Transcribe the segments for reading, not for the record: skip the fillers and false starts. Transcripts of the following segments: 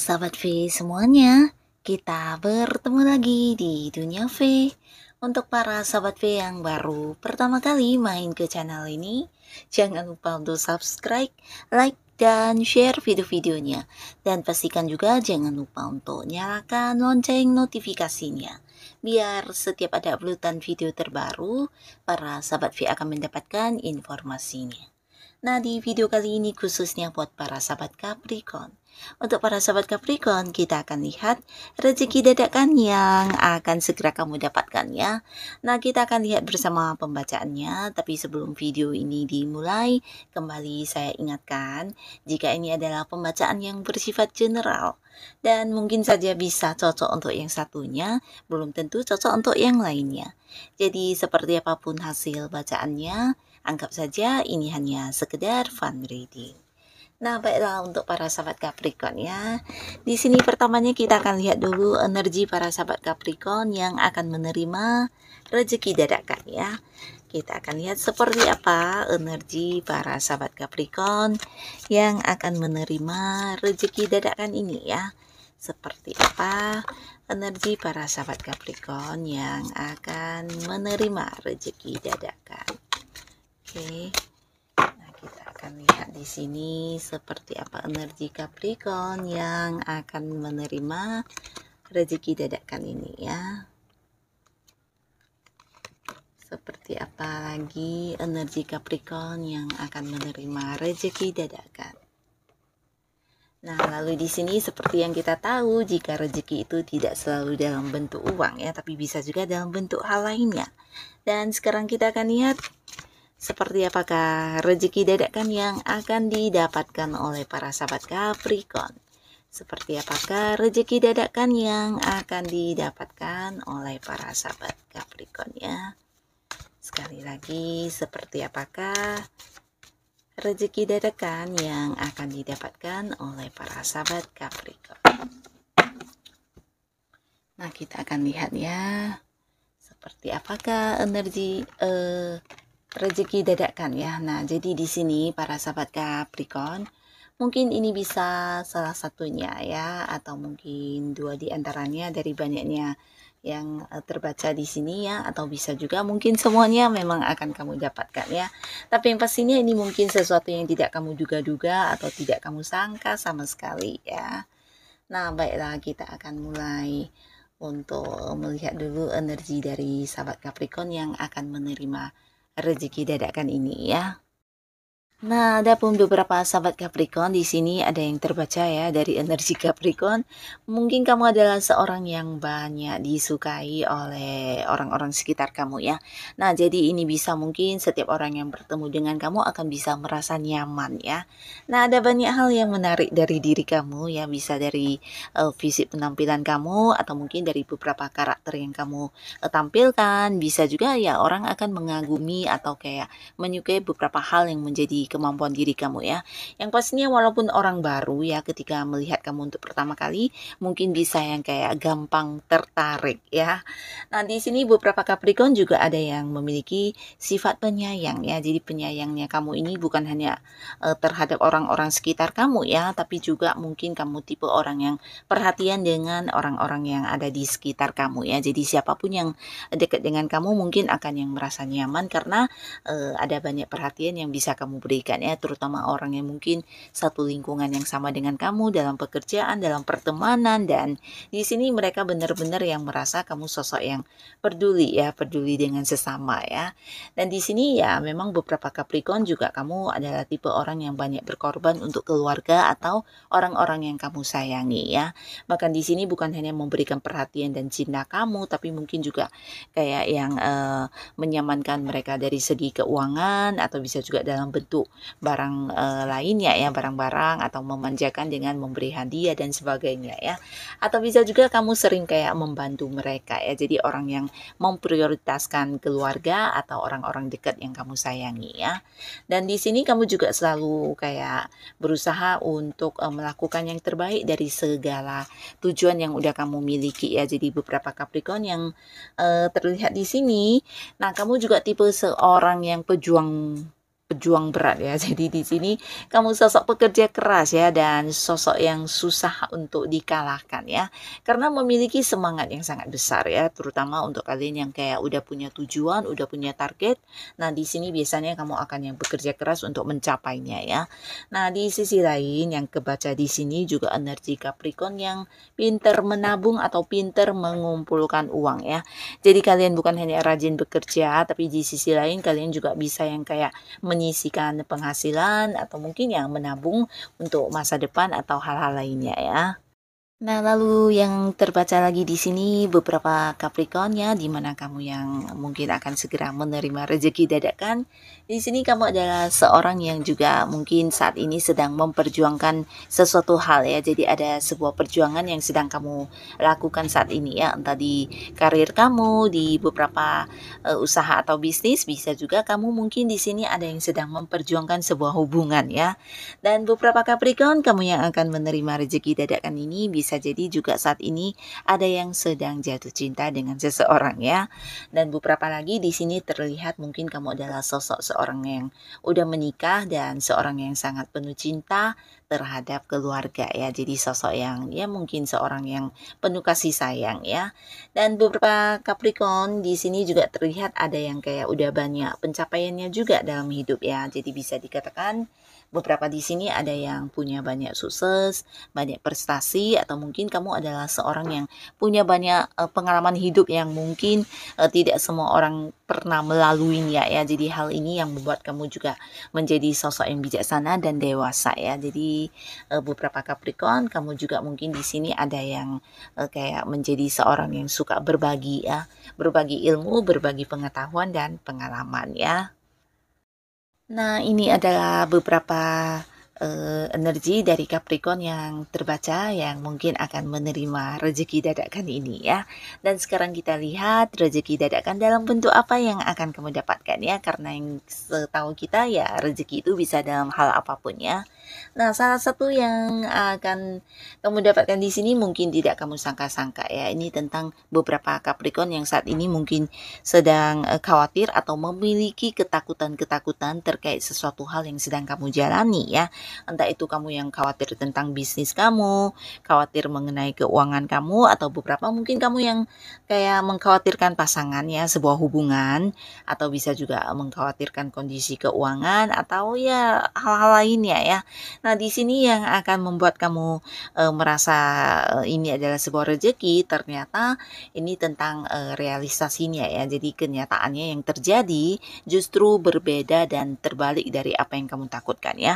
sahabat V semuanya, kita bertemu lagi di Dunia V. Untuk para sahabat V yang baru pertama kali main ke channel ini, jangan lupa untuk subscribe, like, dan share video-videonya. Dan pastikan juga jangan lupa untuk nyalakan lonceng notifikasinya. Biar setiap ada uploadan video terbaru, para sahabat V akan mendapatkan informasinya. Nah, di video kali ini khususnya buat para sahabat Capricorn. Untuk para sahabat Capricorn, kita akan lihat rezeki dadakan yang akan segera kamu dapatkan ya. Nah, kita akan lihat bersama pembacaannya, tapi sebelum video ini dimulai, kembali saya ingatkan, jika ini adalah pembacaan yang bersifat general, dan mungkin saja bisa cocok untuk yang satunya, belum tentu cocok untuk yang lainnya. Jadi, seperti apapun hasil bacaannya, anggap saja ini hanya sekedar fun reading. Nah, baiklah untuk para sahabat Capricorn ya. Di sini pertamanya kita akan lihat dulu energi para sahabat Capricorn yang akan menerima rezeki dadakan ya. Kita akan lihat seperti apa energi para sahabat Capricorn yang akan menerima rezeki dadakan ini ya. Seperti apa energi para sahabat Capricorn yang akan menerima rezeki dadakan. Oke. Kita akan lihat di sini seperti apa energi Capricorn yang akan menerima rezeki dadakan ini ya. Seperti apa lagi energi Capricorn yang akan menerima rezeki dadakan. Nah, lalu di sini seperti yang kita tahu, jika rezeki itu tidak selalu dalam bentuk uang ya, tapi bisa juga dalam bentuk hal lainnya. Dan sekarang kita akan lihat seperti apakah rezeki dadakan yang akan didapatkan oleh para sahabat Capricorn. Seperti apakah rezeki dadakan yang akan didapatkan oleh para sahabat Capricorn ya. Sekali lagi, seperti apakah rezeki dadakan yang akan didapatkan oleh para sahabat Capricorn. Nah, kita akan lihat ya. Seperti apakah energi rezeki dadakan ya. Nah, jadi di sini para sahabat Capricorn, mungkin ini bisa salah satunya ya, atau mungkin dua di antaranya dari banyaknya yang terbaca di sini ya, atau bisa juga mungkin semuanya memang akan kamu dapatkan ya. Tapi yang pastinya ini mungkin sesuatu yang tidak kamu duga-duga atau tidak kamu sangka sama sekali ya. Nah, baiklah kita akan mulai untuk melihat dulu energi dari sahabat Capricorn yang akan menerima rezeki dadakan ini ya. Nah, ada pun beberapa sahabat Capricorn di sini ada yang terbaca ya dari energi Capricorn. Mungkin kamu adalah seorang yang banyak disukai oleh orang-orang sekitar kamu ya. Nah, jadi ini bisa mungkin setiap orang yang bertemu dengan kamu akan bisa merasa nyaman ya. Nah, ada banyak hal yang menarik dari diri kamu ya, bisa dari fisik penampilan kamu atau mungkin dari beberapa karakter yang kamu tampilkan. Bisa juga ya orang akan mengagumi atau kayak menyukai beberapa hal yang menjadi kemampuan diri kamu ya. Yang pastinya walaupun orang baru ya, ketika melihat kamu untuk pertama kali mungkin bisa yang kayak gampang tertarik ya. Nah, di sini beberapa Capricorn juga ada yang memiliki sifat penyayang ya. Jadi penyayangnya kamu ini bukan hanya terhadap orang-orang sekitar kamu ya, tapi juga mungkin kamu tipe orang yang perhatian dengan orang-orang yang ada di sekitar kamu ya. Jadi siapapun yang dekat dengan kamu mungkin akan yang merasa nyaman karena ada banyak perhatian yang bisa kamu berikan ya, terutama orang yang mungkin satu lingkungan yang sama dengan kamu dalam pekerjaan, dalam pertemanan, dan di sini mereka benar-benar yang merasa kamu sosok yang peduli ya, peduli dengan sesama ya. Dan di sini ya memang beberapa Capricorn juga kamu adalah tipe orang yang banyak berkorban untuk keluarga atau orang-orang yang kamu sayangi ya. Bahkan di sini bukan hanya memberikan perhatian dan cinta kamu, tapi mungkin juga kayak yang menyamankan mereka dari segi keuangan atau bisa juga dalam bentuk barang lainnya ya, barang-barang atau memanjakan dengan memberi hadiah dan sebagainya ya. Atau bisa juga kamu sering kayak membantu mereka ya. Jadi orang yang memprioritaskan keluarga atau orang-orang dekat yang kamu sayangi ya. Dan di sini kamu juga selalu kayak berusaha untuk melakukan yang terbaik dari segala tujuan yang udah kamu miliki ya. Jadi beberapa Capricorn yang terlihat di sini. Nah, kamu juga tipe seorang yang pejuang pejuang berat ya. Jadi di sini kamu sosok pekerja keras ya dan sosok yang susah untuk dikalahkan ya. Karena memiliki semangat yang sangat besar ya, terutama untuk kalian yang kayak udah punya tujuan, udah punya target. Nah, di sini biasanya kamu akan yang bekerja keras untuk mencapainya ya. Nah, di sisi lain yang kebaca di sini juga energi Capricorn yang pinter menabung atau pinter mengumpulkan uang ya. Jadi kalian bukan hanya rajin bekerja, tapi di sisi lain kalian juga bisa yang kayak menyisihkan penghasilan atau mungkin yang menabung untuk masa depan atau hal-hal lainnya ya. Nah, lalu yang terbaca lagi di sini beberapa Capricorn ya, di mana kamu yang mungkin akan segera menerima rezeki dadakan. Di sini kamu adalah seorang yang juga mungkin saat ini sedang memperjuangkan sesuatu hal ya. Jadi ada sebuah perjuangan yang sedang kamu lakukan saat ini ya, entah di karir kamu, di beberapa usaha atau bisnis, bisa juga kamu mungkin di sini ada yang sedang memperjuangkan sebuah hubungan ya. Dan beberapa Capricorn, kamu yang akan menerima rezeki dadakan ini bisa jadi juga saat ini ada yang sedang jatuh cinta dengan seseorang ya. Dan beberapa lagi di sini terlihat mungkin kamu adalah sosok seorang yang udah menikah dan seorang yang sangat penuh cinta terhadap keluarga ya. Jadi sosok yang ya mungkin seorang yang penuh kasih sayang ya. Dan beberapa Capricorn di sini juga terlihat ada yang kayak udah banyak pencapaiannya juga dalam hidup ya. Jadi bisa dikatakan beberapa di sini ada yang punya banyak sukses, banyak prestasi, atau mungkin kamu adalah seorang yang punya banyak pengalaman hidup yang mungkin tidak semua orang pernah melaluinya ya. Jadi hal ini yang membuat kamu juga menjadi sosok yang bijaksana dan dewasa ya. Jadi beberapa Capricorn, kamu juga mungkin di sini ada yang kayak menjadi seorang yang suka berbagi ya, berbagi ilmu, berbagi pengetahuan dan pengalaman ya. Nah, ini adalah beberapa energi dari Capricorn yang terbaca yang mungkin akan menerima rezeki dadakan ini ya. Dan sekarang kita lihat rezeki dadakan dalam bentuk apa yang akan kamu dapatkan ya. Karena yang setahu kita ya rezeki itu bisa dalam hal apapun ya. Nah, salah satu yang akan kamu dapatkan di sini mungkin tidak kamu sangka-sangka ya. Ini tentang beberapa Capricorn yang saat ini mungkin sedang khawatir atau memiliki ketakutan-ketakutan terkait sesuatu hal yang sedang kamu jalani ya. Entah itu kamu yang khawatir tentang bisnis kamu, khawatir mengenai keuangan kamu, atau beberapa mungkin kamu yang kayak mengkhawatirkan pasangan ya, sebuah hubungan, atau bisa juga mengkhawatirkan kondisi keuangan atau ya hal-hal lainnya ya. Nah, di sini yang akan membuat kamu merasa ini adalah sebuah rezeki, ternyata ini tentang realisasinya ya. Jadi kenyataannya yang terjadi justru berbeda dan terbalik dari apa yang kamu takutkan ya.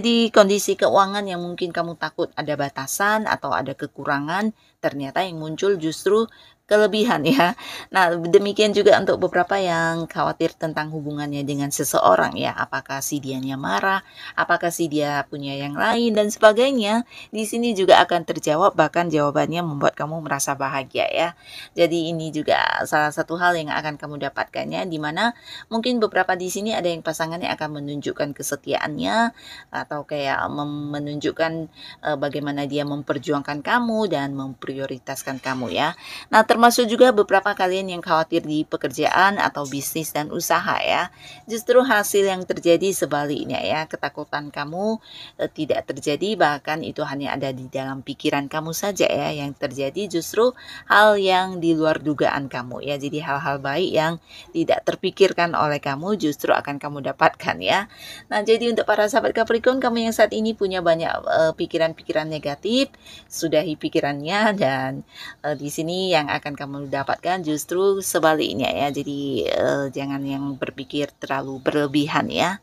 Jadi kondisi keuangan yang mungkin kamu takut ada batasan atau ada kekurangan, ternyata yang muncul justru kelebihan ya. Nah, demikian juga untuk beberapa yang khawatir tentang hubungannya dengan seseorang ya. Apakah si dianya marah, apakah si dia punya yang lain dan sebagainya. Di sini juga akan terjawab, bahkan jawabannya membuat kamu merasa bahagia ya. Jadi ini juga salah satu hal yang akan kamu dapatkannya, di mana mungkin beberapa di sini ada yang pasangannya akan menunjukkan kesetiaannya atau kayak menunjukkan bagaimana dia memperjuangkan kamu dan memprioritaskan kamu ya. Nah, termasuk juga beberapa kalian yang khawatir di pekerjaan atau bisnis dan usaha ya. Justru hasil yang terjadi sebaliknya ya. Ketakutan kamu tidak terjadi, bahkan itu hanya ada di dalam pikiran kamu saja ya. Yang terjadi justru hal yang di luar dugaan kamu ya. Jadi hal-hal baik yang tidak terpikirkan oleh kamu justru akan kamu dapatkan ya. Nah, jadi untuk para sahabat Capricorn, kamu yang saat ini punya banyak pikiran-pikiran negatif, sudahi pikirannya, dan di sini yang akan kamu dapatkan justru sebaliknya ya. Jadi jangan yang berpikir terlalu berlebihan ya.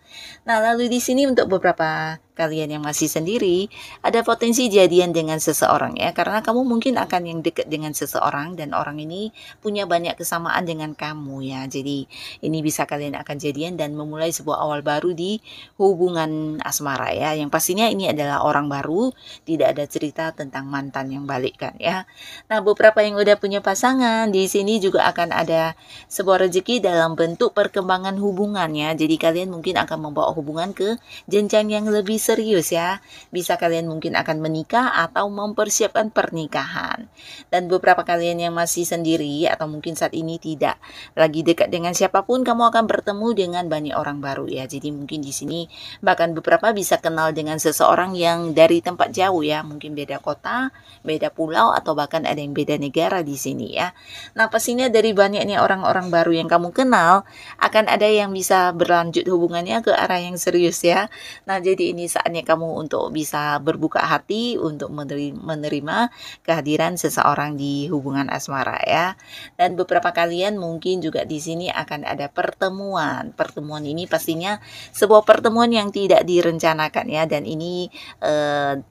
Nah, lalu di sini untuk beberapa kalian yang masih sendiri, ada potensi jadian dengan seseorang ya, karena kamu mungkin akan yang dekat dengan seseorang dan orang ini punya banyak kesamaan dengan kamu ya. Jadi ini bisa kalian akan jadian dan memulai sebuah awal baru di hubungan asmara ya. Yang pastinya ini adalah orang baru, tidak ada cerita tentang mantan yang balikan ya. Nah, beberapa yang udah punya pasangan di sini juga akan ada sebuah rezeki dalam bentuk perkembangan hubungannya. Jadi kalian mungkin akan membawa hubungan ke jenjang yang lebih serius ya. Bisa kalian mungkin akan menikah atau mempersiapkan pernikahan. Dan beberapa kalian yang masih sendiri atau mungkin saat ini tidak lagi dekat dengan siapapun, kamu akan bertemu dengan banyak orang baru ya. Jadi mungkin di sini bahkan beberapa bisa kenal dengan seseorang yang dari tempat jauh ya, mungkin beda kota, beda pulau, atau bahkan ada yang beda negara di sini ya. Nah, pastinya dari banyaknya orang-orang baru yang kamu kenal, akan ada yang bisa berlanjut hubungannya ke arah yang serius ya. Nah, jadi ini saatnya kamu untuk bisa berbuka hati untuk menerima kehadiran seseorang di hubungan asmara ya. Dan beberapa kalian mungkin juga di sini akan ada pertemuan. Pertemuan ini pastinya sebuah pertemuan yang tidak direncanakan ya, dan ini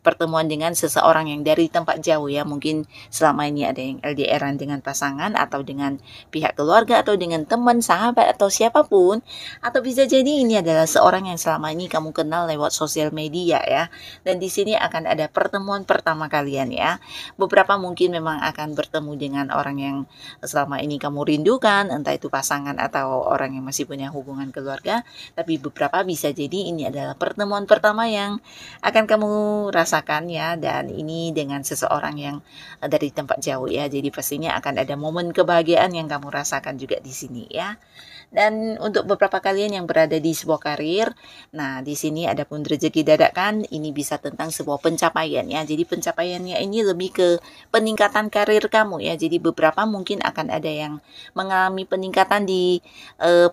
pertemuan dengan seseorang yang dari tempat jauh ya. Mungkin selama ini ada yang LDR-an dengan pasangan atau dengan pihak keluarga atau dengan teman, sahabat atau siapapun, atau bisa jadi ini adalah seorang yang selama ini kamu kenal lewat sosial media ya. Dan di sini akan ada pertemuan pertama kalian ya. Beberapa mungkin memang akan bertemu dengan orang yang selama ini kamu rindukan, entah itu pasangan atau orang yang masih punya hubungan keluarga, tapi beberapa bisa jadi ini adalah pertemuan pertama yang akan kamu rasakan ya, dan ini dengan seseorang yang dari tempat jauh ya. Jadi pastinya akan ada momen kebahagiaan yang kamu rasakan juga di sini ya. Dan untuk beberapa kalian yang berada di sebuah karir, nah di sini ada pun rezeki dadakan, ini bisa tentang sebuah pencapaian ya. Jadi pencapaiannya ini lebih ke peningkatan karir kamu ya. Jadi beberapa mungkin akan ada yang mengalami peningkatan di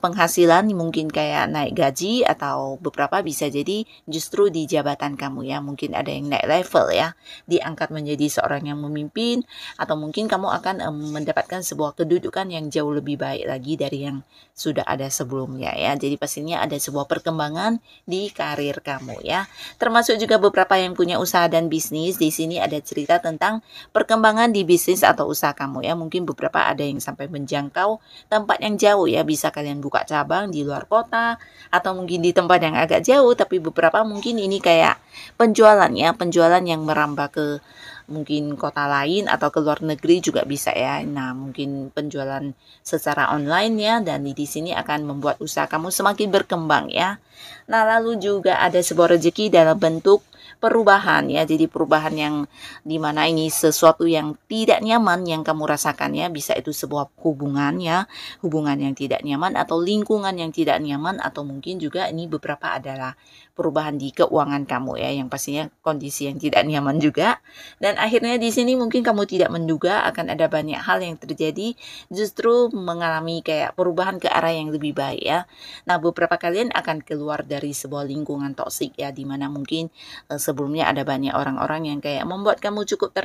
penghasilan, mungkin kayak naik gaji, atau beberapa bisa jadi justru di jabatan kamu ya. Mungkin ada yang naik level ya, diangkat menjadi seorang yang memimpin, atau mungkin kamu akan mendapatkan sebuah kedudukan yang jauh lebih baik lagi dari yang sudah ada sebelumnya ya. Jadi pastinya ada sebuah perkembangan di karir kamu ya. Termasuk juga beberapa yang punya usaha dan bisnis. Di sini ada cerita tentang perkembangan di bisnis atau usaha kamu ya. Mungkin beberapa ada yang sampai menjangkau tempat yang jauh ya. Bisa kalian buka cabang di luar kota atau mungkin di tempat yang agak jauh, tapi beberapa mungkin ini kayak penjualan ya, penjualan yang merambah ke mungkin kota lain atau ke luar negeri juga bisa ya. Nah, mungkin penjualan secara online ya, dan di sini akan membuat usaha kamu semakin berkembang ya. Nah, lalu juga ada sebuah rezeki dalam bentuk perubahan ya. Jadi perubahan yang dimana ini sesuatu yang tidak nyaman yang kamu rasakan ya. Bisa itu sebuah hubungan ya, hubungan yang tidak nyaman atau lingkungan yang tidak nyaman, atau mungkin juga ini beberapa adalah perubahan di keuangan kamu ya, yang pastinya kondisi yang tidak nyaman juga. Dan akhirnya di sini mungkin kamu tidak menduga akan ada banyak hal yang terjadi, justru mengalami kayak perubahan ke arah yang lebih baik ya. Nah, beberapa kalian akan keluar dari sebuah lingkungan toksik ya, dimana mungkin sebelumnya ada banyak orang-orang yang kayak membuat kamu cukup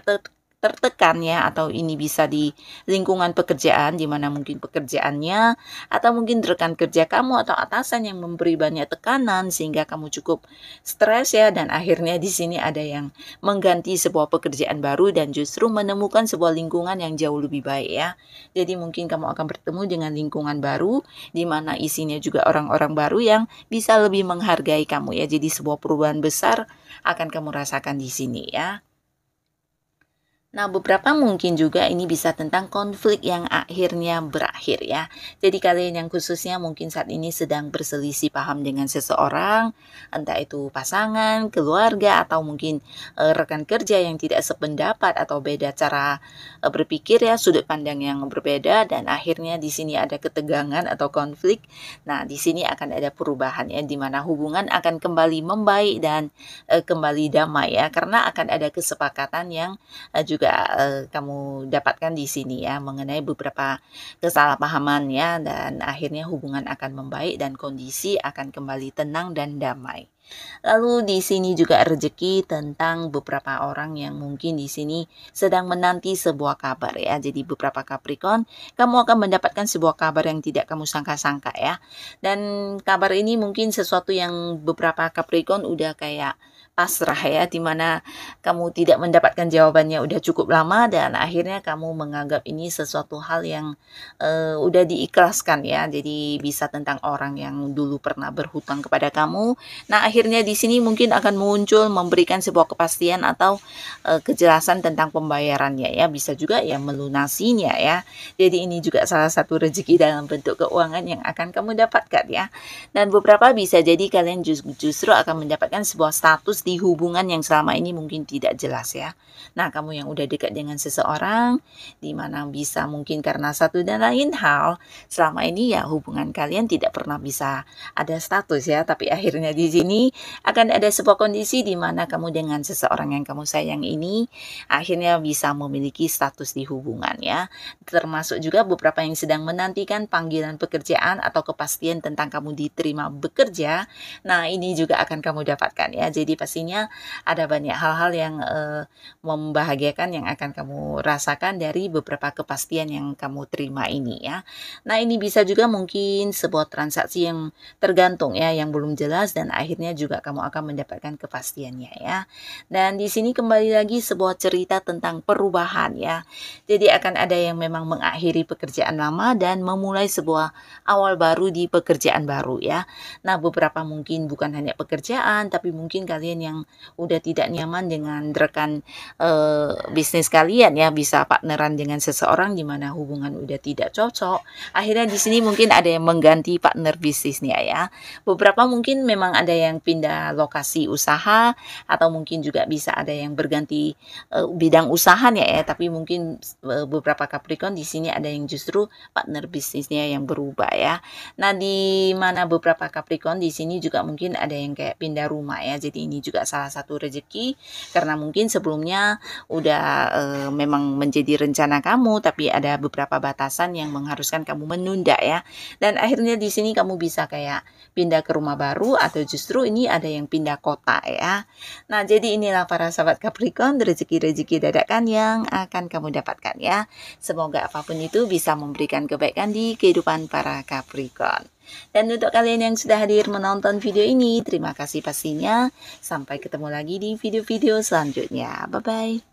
tertekan ya, atau ini bisa di lingkungan pekerjaan di mana mungkin pekerjaannya atau mungkin rekan kerja kamu atau atasan yang memberi banyak tekanan sehingga kamu cukup stres ya, dan akhirnya di sini ada yang mengganti sebuah pekerjaan baru dan justru menemukan sebuah lingkungan yang jauh lebih baik ya. Jadi mungkin kamu akan bertemu dengan lingkungan baru di mana isinya juga orang-orang baru yang bisa lebih menghargai kamu ya. Jadi sebuah perubahan besar akan kamu rasakan di sini ya. Nah, beberapa mungkin juga ini bisa tentang konflik yang akhirnya berakhir ya. Jadi kalian yang khususnya mungkin saat ini sedang berselisih paham dengan seseorang, entah itu pasangan, keluarga, atau mungkin rekan kerja yang tidak sependapat atau beda cara berpikir ya, sudut pandang yang berbeda, dan akhirnya di sini ada ketegangan atau konflik. Nah, di sini akan ada perubahan ya, di mana hubungan akan kembali membaik dan kembali damai ya, karena akan ada kesepakatan yang juga kamu dapatkan di sini ya, mengenai beberapa kesalahpahaman ya, dan akhirnya hubungan akan membaik dan kondisi akan kembali tenang dan damai. Lalu di sini juga rezeki tentang beberapa orang yang mungkin di sini sedang menanti sebuah kabar ya. Jadi beberapa Capricorn, kamu akan mendapatkan sebuah kabar yang tidak kamu sangka-sangka ya. Dan kabar ini mungkin sesuatu yang beberapa Capricorn udah kayak pasrah ya, dimana kamu tidak mendapatkan jawabannya udah cukup lama dan akhirnya kamu menganggap ini sesuatu hal yang udah diikhlaskan ya. Jadi bisa tentang orang yang dulu pernah berhutang kepada kamu. Nah, akhirnya di sini mungkin akan muncul memberikan sebuah kepastian atau kejelasan tentang pembayarannya ya. Bisa juga ya melunasinya ya. Jadi ini juga salah satu rezeki dalam bentuk keuangan yang akan kamu dapatkan ya. Dan beberapa bisa jadi kalian justru akan mendapatkan sebuah status di hubungan yang selama ini mungkin tidak jelas ya. Nah, kamu yang udah dekat dengan seseorang, di mana bisa mungkin karena satu dan lain hal, selama ini ya hubungan kalian tidak pernah bisa ada status ya. Tapi akhirnya di sini akan ada sebuah kondisi di mana kamu dengan seseorang yang kamu sayang ini akhirnya bisa memiliki status di hubungan ya. Termasuk juga beberapa yang sedang menantikan panggilan pekerjaan atau kepastian tentang kamu diterima bekerja. Nah, ini juga akan kamu dapatkan ya. Jadi pastinya ada banyak hal-hal yang membahagiakan yang akan kamu rasakan dari beberapa kepastian yang kamu terima ini ya. Nah, ini bisa juga mungkin sebuah transaksi yang tergantung ya, yang belum jelas dan akhirnya juga kamu akan mendapatkan kepastiannya ya. Dan di sini kembali lagi sebuah cerita tentang perubahan ya. Jadi akan ada yang memang mengakhiri pekerjaan lama dan memulai sebuah awal baru di pekerjaan baru ya. Nah, beberapa mungkin bukan hanya pekerjaan, tapi mungkin kalian yang udah tidak nyaman dengan rekan bisnis kalian ya, bisa partneran dengan seseorang di mana hubungan udah tidak cocok. Akhirnya di sini mungkin ada yang mengganti partner bisnisnya ya. Beberapa mungkin memang ada yang pindah lokasi usaha atau mungkin juga bisa ada yang berganti bidang usahanya ya, tapi mungkin beberapa Capricorn di sini ada yang justru partner bisnisnya yang berubah ya. Nah, di mana beberapa Capricorn di sini juga mungkin ada yang kayak pindah rumah ya. Jadi ini juga salah satu rezeki karena mungkin sebelumnya udah memang menjadi rencana kamu, tapi ada beberapa batasan yang mengharuskan kamu menunda ya. Dan akhirnya di sini kamu bisa kayak pindah ke rumah baru atau justru ini ada yang pindah kota ya. Nah, jadi inilah para sahabat Capricorn, rezeki-rezeki dadakan yang akan kamu dapatkan ya. Semoga apapun itu bisa memberikan kebaikan di kehidupan para Capricorn. Dan untuk kalian yang sudah hadir menonton video ini, terima kasih pastinya. Sampai ketemu lagi di video-video selanjutnya. Bye-bye.